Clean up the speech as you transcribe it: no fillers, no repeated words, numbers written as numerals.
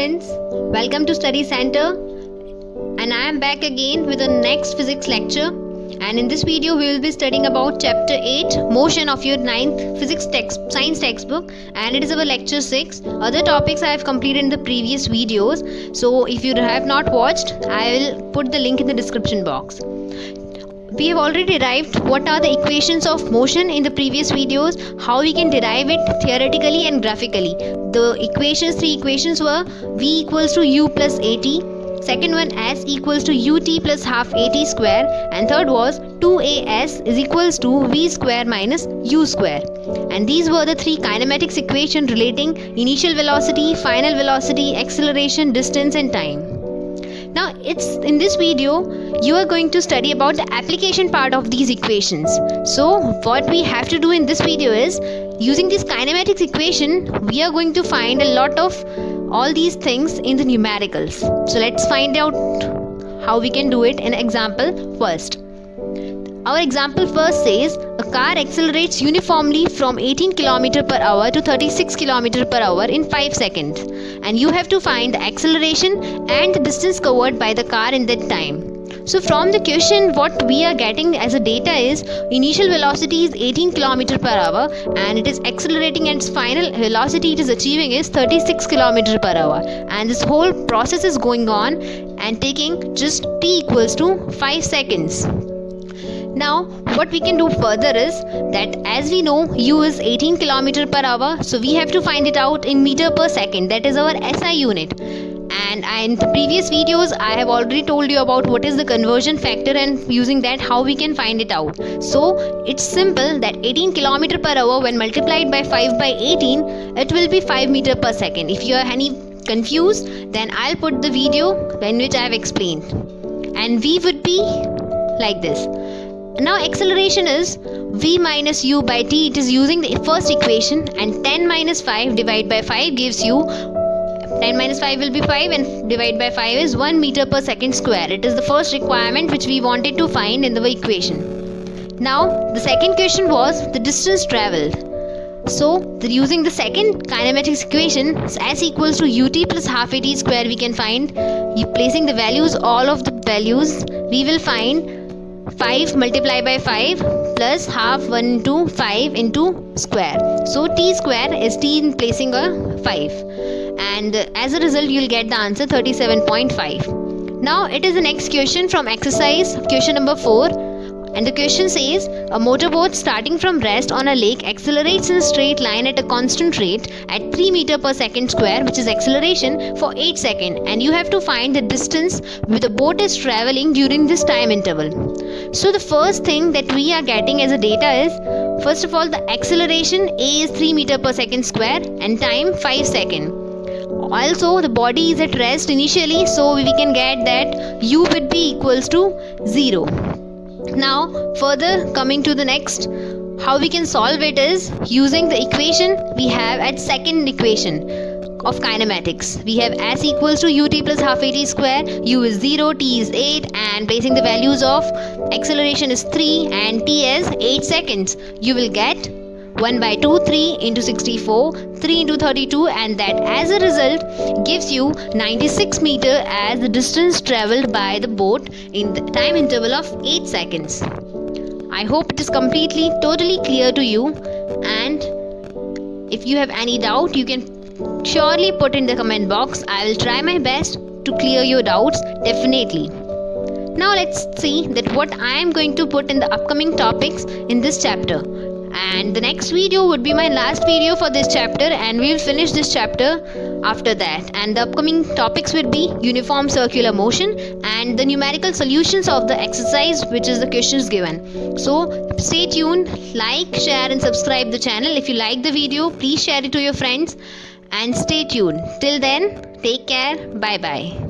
friends, welcome to Study Center, and I am back again with the next physics lecture. And in this video we will be studying about chapter 8 motion of your 9th science textbook, and it is our lecture 6. Other topics I have completed in the previous videos, so if you have not watched, I will put the link in the description box. We have already derived what are the equations of motion in the previous videos, how we can derive it theoretically and graphically. The three equations were V equals to U plus AT, second one S equals to UT plus half AT square, and third was 2AS is equals to V square minus U square. And these were the three kinematics equations relating initial velocity, final velocity, acceleration, distance and time. Now in this video you are going to study about the application part of these equations. So what we have to do in this video is, using this kinematics equation we are going to find a lot of all these things in the numericals. So let's find out how we can do it in example first. Our example first says a car accelerates uniformly from 18 km per hour to 36 km per hour in 5 seconds, and you have to find the acceleration and the distance covered by the car in that time. So from the question what we are getting as a data is initial velocity is 18 km per hour and it is accelerating, and its final velocity it is achieving is 36 km per hour, and this whole process is going on and taking just t equals to 5 seconds. Now what we can do further is that, as we know U is 18 km per hour, so we have to find it out in meter per second, that is our SI unit. And in the previous videos I have already told you about what is the conversion factor, and using that how we can find it out. So it's simple that 18 km per hour when multiplied by 5 by 18 it will be 5 meter per second. If you are any confused, then I'll put the video in which I have explained, and V would be like this. Now acceleration is V minus U by T. It is using the first equation, and 10 minus 5 divided by 5 gives you 10 minus 5 will be 5, and divided by 5 is 1 meter per second square. It is the first requirement which we wanted to find in the equation. Now the second question was the distance travelled. So using the second kinematics equation, S equals to UT plus half AT square, we can find, placing the values, all of the values, we will find 5 multiplied by 5 plus half 1 into 5 into square. So t square is t in placing a 5, and as a result you will get the answer 37.5. Now it is the next question from exercise question number 4, and the question says a motorboat starting from rest on a lake accelerates in a straight line at a constant rate at 3 meter per second square, which is acceleration, for 8 seconds, and you have to find the distance the boat is traveling during this time interval. So the first thing that we are getting as a data is, first of all, the acceleration A is 3 meter per second square and time 5 seconds. Also the body is at rest initially, so we can get that U would be equals to 0. Now further coming to the next, how we can solve it is using the equation we have at second equation of kinematics. We have S equals to UT plus half AT square, U is 0, T is 8, and placing the values of acceleration is 3 and T is 8 seconds. You will get 1 by 2, 3 into 64, 3 into 32, and that as a result gives you 96 meter as the distance travelled by the boat in the time interval of 8 seconds. I hope it is totally clear to you, and if you have any doubt you can surely put in the comment box. I will try my best to clear your doubts, definitely. Now let's see that what I am going to put in the upcoming topics in this chapter. And the next video would be my last video for this chapter, and we will finish this chapter after that. And the upcoming topics would be uniform circular motion and the numerical solutions of the exercise which is the questions given. So stay tuned, like, share and subscribe the channel. If you like the video, please share it to your friends and stay tuned. Till then, take care. Bye bye.